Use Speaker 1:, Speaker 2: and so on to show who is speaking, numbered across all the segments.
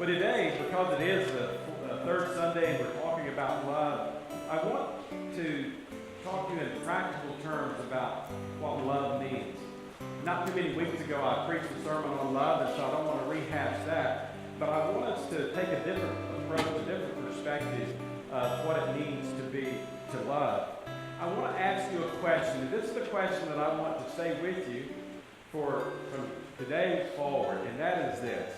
Speaker 1: But today, because it is the third Sunday and we're talking about love, I want to talk to you in practical terms about what love means. Not too many weeks ago, I preached a sermon on love, and so I don't want to rehash that. But I want us to take a different approach, a different perspective of what it means to be, to love. I want to ask you a question, and this is the question that I want to stay with you from today forward, and that is this.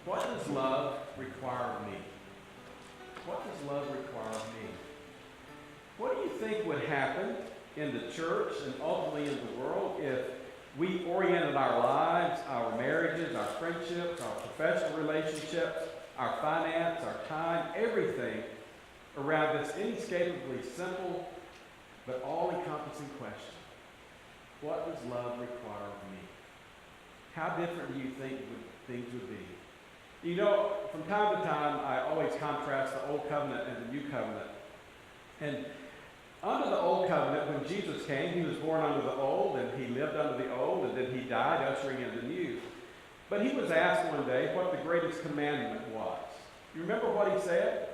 Speaker 1: What does love require of me? What does love require of me? What do you think would happen in the church and ultimately in the world if we oriented our lives, our marriages, our friendships, our professional relationships, our finance, our time, everything around this inescapably simple but all-encompassing question? What does love require of me? How different do you think things would be? You know, from time to time, I always contrast the Old Covenant and the New Covenant. And under the Old Covenant, when Jesus came, he was born under the Old, and he lived under the Old, and then he died, ushering in the New. But he was asked one day what the greatest commandment was. You remember what he said?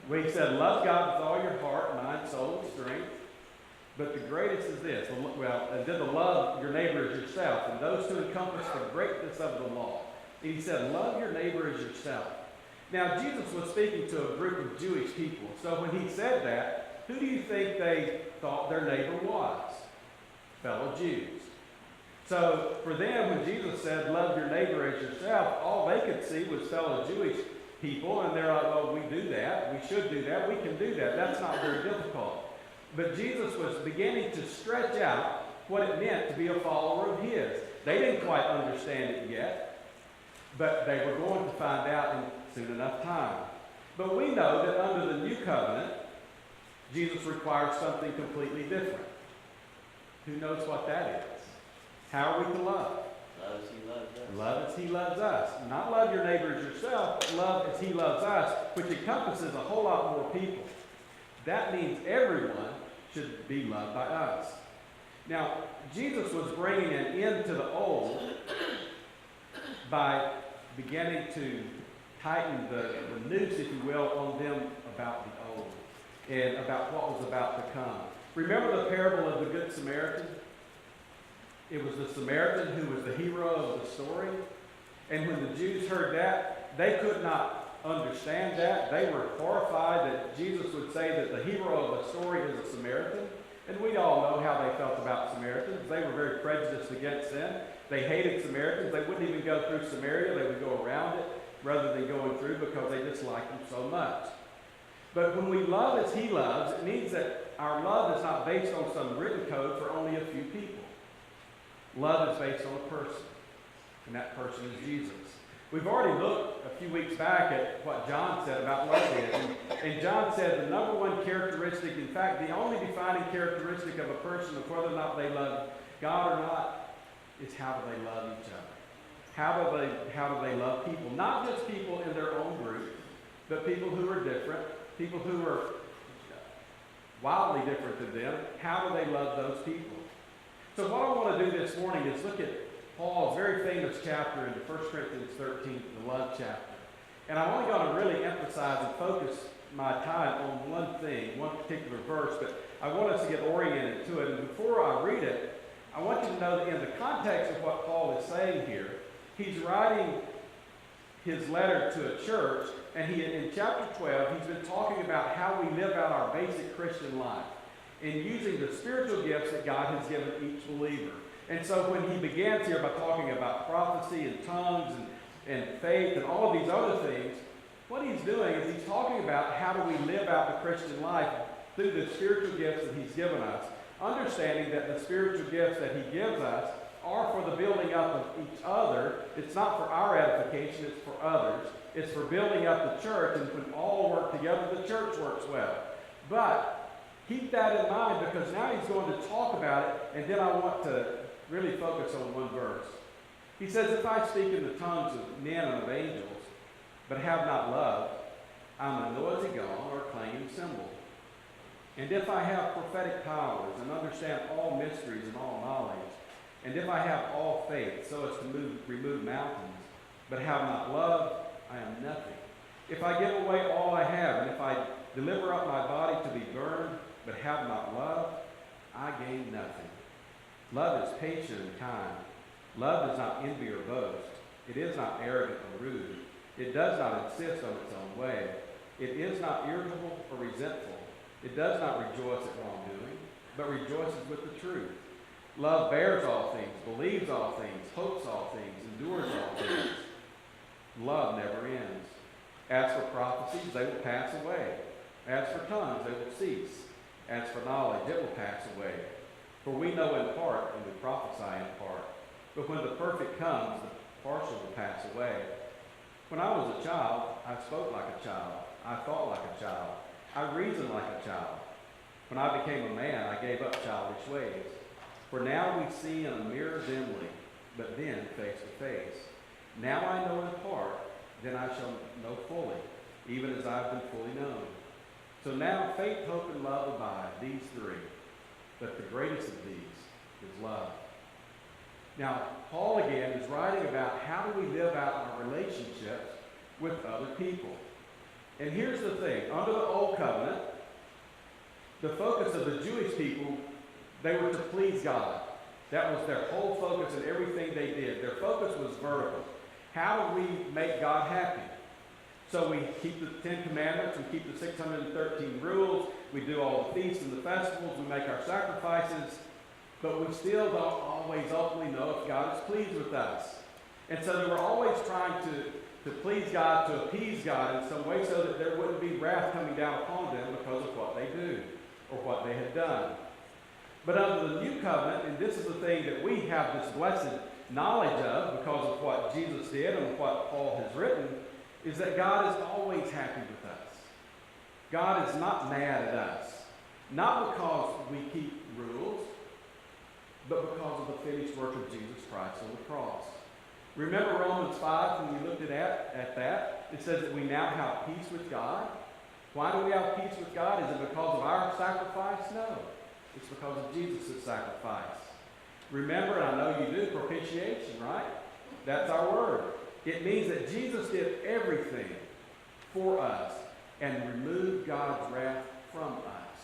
Speaker 1: Well, he said, love God with all your heart, mind, soul, and strength. But the greatest is this, and then to love your neighbor as yourself, and those two encompass the greatness of the law. And he said, love your neighbor as yourself. Now, Jesus was speaking to a group of Jewish people. So when he said that, who do you think they thought their neighbor was? Fellow Jews. So for them, when Jesus said, love your neighbor as yourself, all they could see was fellow Jewish people. And they're like, well, we do that. We should do that. We can do that. That's not very difficult. But Jesus was beginning to stretch out what it meant to be a follower of his. They didn't quite understand it yet. But they were going to find out in soon enough time. But we know that under the New Covenant, Jesus requires something completely different. Who knows what that is? How are we to love?
Speaker 2: Love as he loves us.
Speaker 1: Love as he loves us. Not love your neighbor as yourself, but love as he loves us, which encompasses a whole lot more people. That means everyone should be loved by us. Now, Jesus was bringing an end to the old by beginning to tighten the noose, if you will, on them about the old and about what was about to come. Remember the parable of the Good Samaritan? It was the Samaritan who was the hero of the story. And when the Jews heard that, they could not understand that. They were horrified that Jesus would say that the hero of the story is a Samaritan. And we all know how they felt about Samaritans. They were very prejudiced against them. They hated Samaritans. They wouldn't even go through Samaria. They would go around it rather than going through because they disliked them so much. But when we love as he loves, it means that our love is not based on some written code for only a few people. Love is based on a person, and that person is Jesus. We've already looked a few weeks back at what John said about love is. And John said the number one characteristic, in fact, the only defining characteristic of a person of whether or not they love God or not, is how do they love each other. How do they love people? Not just people in their own group, but people who are different, people who are wildly different than them. How do they love those people? So what I want to do this morning is look at Paul's very famous chapter in 1 Corinthians 13, the love chapter. And I'm only going to really emphasize and focus my time on one thing, one particular verse, but I want us to get oriented to it. And before I read it, I want you to know that in the context of what Paul is saying here, he's writing his letter to a church, and in chapter 12, he's been talking about how we live out our basic Christian life and using the spiritual gifts that God has given each believer. And so when he begins here by talking about prophecy and tongues and faith and all of these other things, what he's doing is he's talking about how do we live out the Christian life through the spiritual gifts that he's given us, understanding that the spiritual gifts that he gives us are for the building up of each other. It's not for our edification, it's for others. It's for building up the church, and when all work together, the church works well. But keep that in mind, because now he's going to talk about it, and then I want to really focus on one verse. He says, if I speak in the tongues of men and of angels, but have not love, I'm a noisy gong or a clanging cymbal. And if I have prophetic powers and understand all mysteries and all knowledge, and if I have all faith so as to remove mountains, but have not love, I am nothing. If I give away all I have, and if I deliver up my body to be burned, but have not love, I gain nothing. Love is patient and kind. Love does not envy or boast. It is not arrogant or rude. It does not insist on its own way. It is not irritable or resentful. It does not rejoice at wrongdoing, but rejoices with the truth. Love bears all things, believes all things, hopes all things, endures all things. Love never ends. As for prophecies, they will pass away. As for tongues, they will cease. As for knowledge, it will pass away. For we know in part, and we prophesy in part. But when the perfect comes, the partial will pass away. When I was a child, I spoke like a child. I thought like a child. I reasoned like a child. When I became a man, I gave up childish ways. For now we see in a mirror dimly, but then face to face. Now I know in part, then I shall know fully, even as I have been fully known. So now faith, hope, and love abide, these three. But the greatest of these is love. Now, Paul again is writing about how do we live out our relationships with other people. And here's the thing. Under the Old Covenant, the focus of the Jewish people, they were to please God. That was their whole focus in everything they did. Their focus was vertical. How do we make God happy? So we keep the 10 Commandments, we keep the 613 rules, we do all the feasts and the festivals, we make our sacrifices, but we still don't always ultimately know if God is pleased with us. And so they were always trying to please God, to appease God in some way so that there wouldn't be wrath coming down upon them because of what they do or what they had done. But under the New Covenant, and this is the thing that we have this blessed knowledge of because of what Jesus did and what Paul has written, is that God is always happy with us. God is not mad at us. Not because we keep rules, but because of the finished work of Jesus Christ on the cross. Remember Romans 5 when we looked at that? It says that we now have peace with God. Why do we have peace with God? Is it because of our sacrifice? No. It's because of Jesus' sacrifice. Remember, and I know you do, propitiation, right? That's our word. It means that Jesus did everything for us and removed God's wrath from us.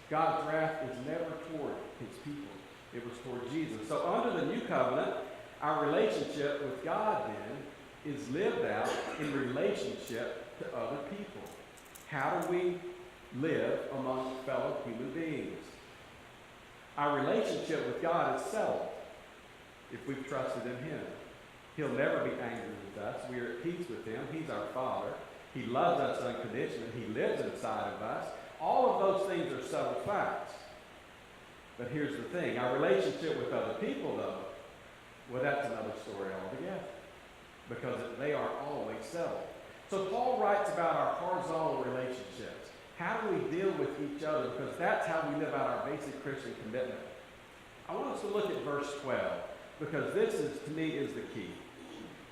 Speaker 1: God's wrath is never toward his people. It was toward Jesus. So under the New Covenant, our relationship with God then is lived out in relationship to other people. How do we live among fellow human beings? Our relationship with God is settled if we've trusted in him. He'll never be angry with us. We are at peace with him. He's our Father. He loves us unconditionally. He lives inside of us. All of those things are settled facts. But here's the thing. Our relationship with other people, though, well, that's another story altogether. Because they are always settled. So Paul writes about our horizontal relationships. How do we deal with each other? Because that's how we live out our basic Christian commitment. I want us to look at verse 12. Because this is, to me, is the key.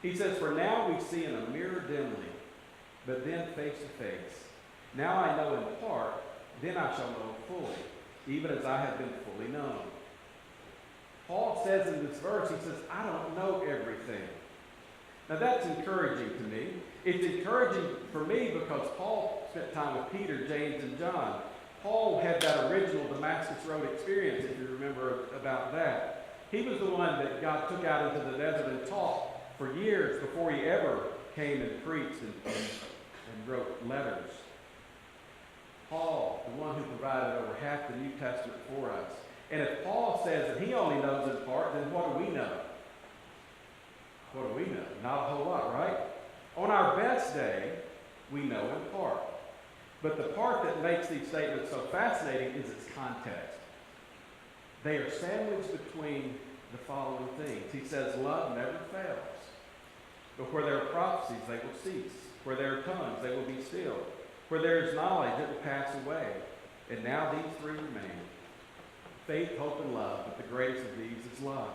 Speaker 1: He says, for now we see in a mirror dimly, but then face to face. Now I know in part, then I shall know fully, even as I have been fully known. Paul says in this verse, he says, I don't know everything. Now that's encouraging to me. It's encouraging for me because Paul spent time with Peter, James, and John. Paul had that original Damascus Road experience, if you remember about that. He was the one that God took out into the desert and taught for years before he ever came and preached and wrote letters. Paul, the one who provided over half the New Testament for us. And if Paul says that he only knows in part, then what do we know? What do we know? Not a whole lot, right? On our best day, we know in part. But the part that makes these statements so fascinating is its context. They are sandwiched between the following things. He says, love never fails. But where there are prophecies, they will cease. Where there are tongues, they will be still. Where there is knowledge, it will pass away. And now these three remain. Faith, hope, and love, but the greatest of these is love.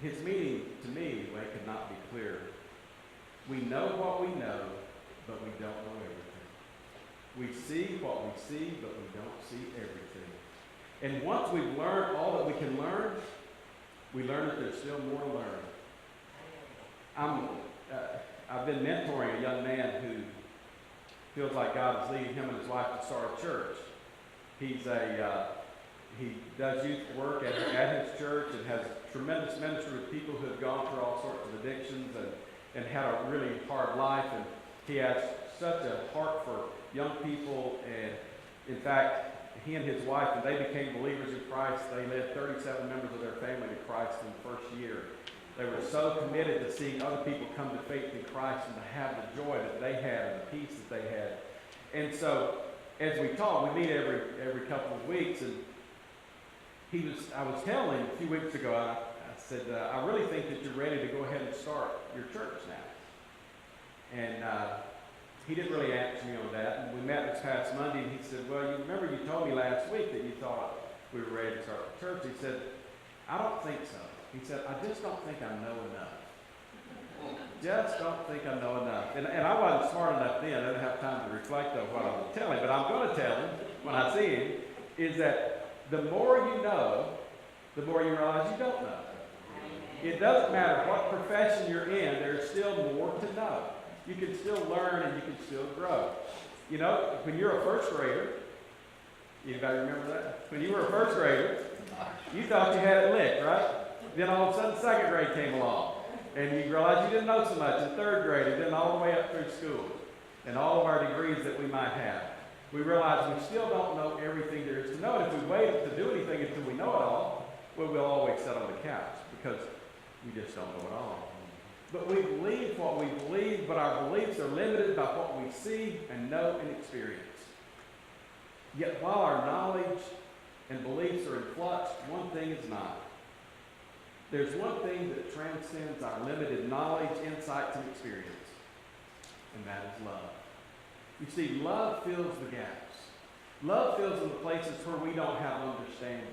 Speaker 1: His meaning, to me, anyway, could not be clearer. We know what we know, but we don't know everything. We see what we see, but we don't see everything. And once we've learned all that we can learn, we learn that there's still more to learn. I'm, I've been mentoring a young man who feels like God is leading him and his wife to start a church. He does youth work at his church and has tremendous ministry with people who have gone through all sorts of addictions and had a really hard life. And he has such a heart for young people. And in fact, he and his wife, when they became believers in Christ, they led 37 members of their family to Christ in the first year. They were so committed to seeing other people come to faith in Christ and to have the joy that they had and the peace that they had. And so, as we talk, we meet every couple of weeks, and I was telling him a few weeks ago, I said, I really think that you're ready to go ahead and start your church now. And he didn't really answer me on that. And we met this past Monday, and he said, well, you remember you told me last week that you thought we were ready to start the church. He said, I don't think so. He said, I just don't think I know enough. Just don't think I know enough. And I wasn't smart enough then. I didn't have time to reflect on what I was telling him. But I'm going to tell him when I see him, is that the more you know, the more you realize you don't know. It doesn't matter what profession you're in, there's still more to know. You can still learn and you can still grow. You know, when you're a first grader, anybody remember that? When you were a first grader, you thought you had it licked, right? Then all of a sudden second grade came along. And you realized you didn't know so much in third grade, and then all the way up through school. And all of our degrees that we might have. We realize we still don't know everything there is to know. And if we wait to do anything until we know it all, well, we'll always sit on the couch because we just don't know it all. But we believe what we believe, but our beliefs are limited by what we see and know and experience. Yet while our knowledge and beliefs are in flux, one thing is not. There's one thing that transcends our limited knowledge, insights, and experience, and that is love. You see, love fills the gaps. Love fills in the places where we don't have understanding.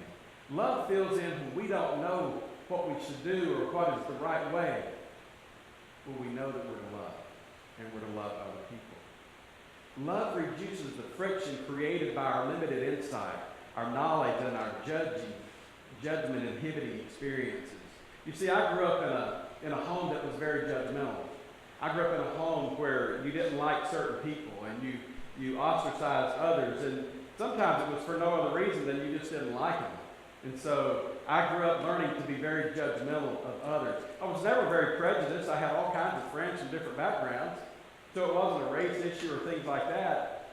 Speaker 1: Love fills in when we don't know what we should do or what is the right way. Well, we know that we're to love, and we're to love other people. Love reduces the friction created by our limited insight, our knowledge, and our judgment inhibiting experiences. You see, I grew up in a home that was very judgmental. I grew up in a home where you didn't like certain people and you ostracized others, and sometimes it was for no other reason than you just didn't like them. And so I grew up learning to be very judgmental of others. I was never very prejudiced. I had all kinds of friends from different backgrounds, so it wasn't a race issue or things like that.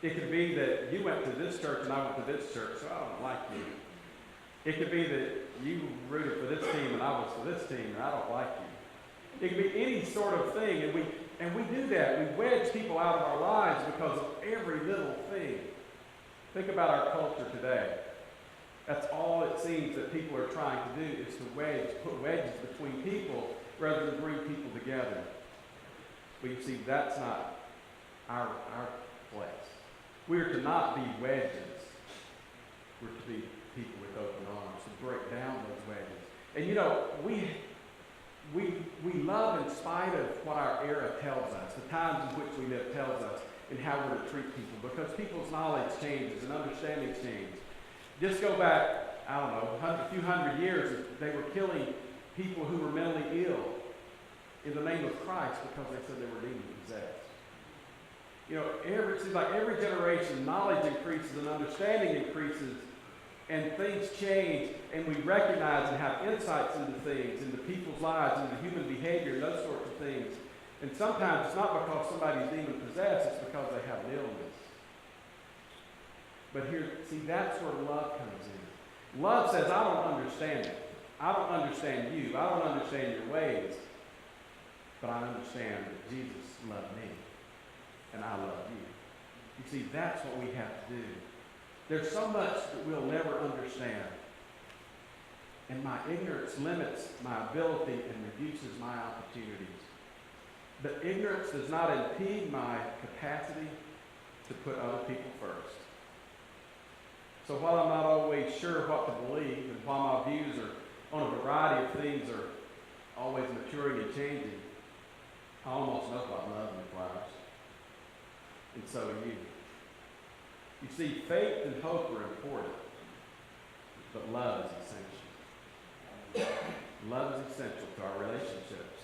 Speaker 1: It could be that you went to this church and I went to this church, so I don't like you. It could be that you rooted for this team and I was for this team and I don't like you. It could be any sort of thing, and we do that. We wedge people out of our lives because of every little thing. Think about our culture today. That's all it seems that people are trying to do is to put wedges between people rather than bring people together. But you see, that's not our place. We are to not be wedges. We're to be people with open arms, to break down those wedges. And you know, we love in spite of what our era tells us, the times in which we live tells us, and how we're to treat people, because people's knowledge changes and understandings change. Just go back, I don't know, a few hundred years, they were killing people who were mentally ill in the name of Christ because they said they were demon possessed. You know, it seems like every generation, knowledge increases and understanding increases, and things change, and we recognize and have insights into things, into people's lives, into human behavior, and those sorts of things. And sometimes it's not because somebody's demon possessed, it's because they have an illness. But here, see, that's where love comes in. Love says, I don't understand it. I don't understand you. I don't understand your ways. But I understand that Jesus loved me, and I love you. You see, that's what we have to do. There's so much that we'll never understand. And my ignorance limits my ability and reduces my opportunities. But ignorance does not impede my capacity to put other people first. So while I'm not always sure what to believe, and while my views are on a variety of things are always maturing and changing, I almost know what love requires. And so do you. You see, faith and hope are important, but love is essential. Love is essential to our relationships.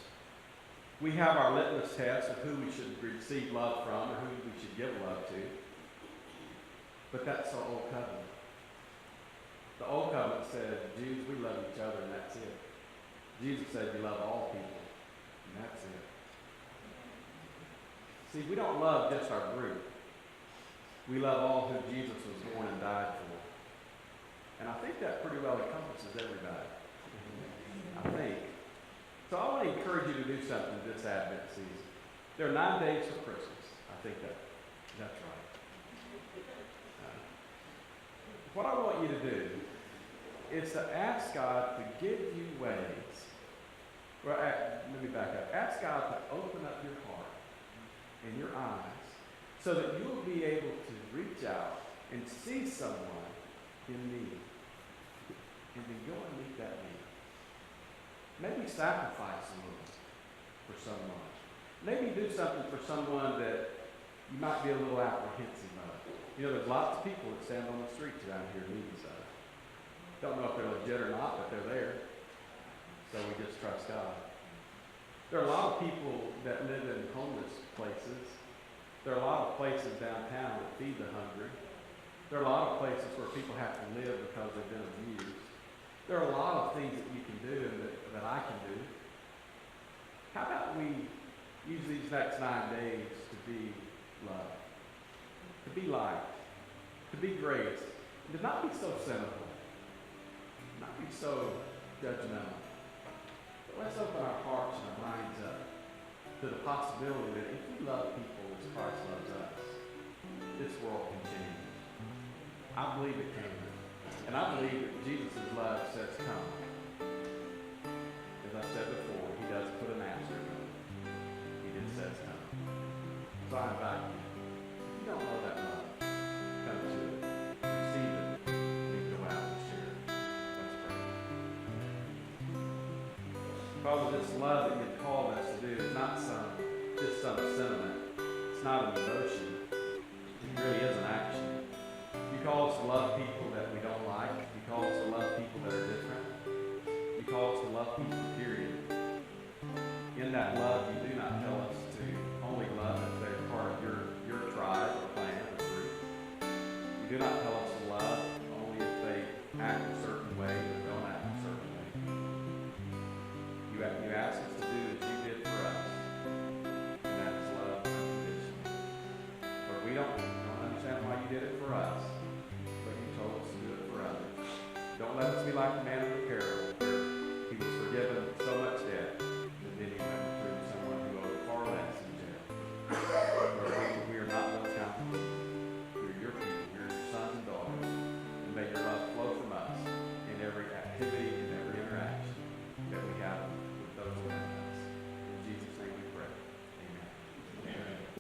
Speaker 1: We have our litmus test of who we should receive love from or who we should give love to. But that's our old covenant. The old covenant said, Jews, we love each other and that's it. Jesus said you love all people and that's it. See, we don't love just our group. We love all who Jesus was born and died for. And I think that pretty well encompasses everybody. I think. So I want to encourage you to do something this Advent season. There are 9 days for Christmas. I think that's right. What I want you to do is to ask God to give you ways. Well, let me back up. Ask God to open up your heart and your eyes so that you will be able to reach out and see someone in need. And then go and meet that need. Maybe sacrifice a little for someone. Maybe do something for someone that you might be a little apprehensive of. You know, there's lots of people that stand on the streets around here needing stuff. Don't know if they're legit or not, but they're there. So we just trust God. There are a lot of people that live in homeless places. There are a lot of places downtown that feed the hungry. There are a lot of places where people have to live because they've been abused. There are a lot of things that you can do and that I can do. How about we use these next 9 days to be love, to be light, to be grace, and to not be so cynical, not be so judgmental. But let's open our hearts and our minds up to the possibility that if we love people as Christ loves us, this world can change. I believe it can. And I believe that Jesus' love says come. As I've said before, he doesn't put an asterisk on it. He just says come. So I invite you. If you don't know that love, come to it. Receive it. We go out and share it. Let's pray. Father, this love that you've called us to do is not just some sentiment. It's not an emotion. It really is an action. You call us to love people that we don't like. You call us to love people that are different. You call us to love people, period. In that love, you do not tell us to only love if they're part of your tribe or clan or group. You do not tell us to love only if they act a certain way or don't act a certain way. You ask us to do as you did for us, and that is love unconditionally. But we don't understand why you did it for us. Don't let us be like the man in the parable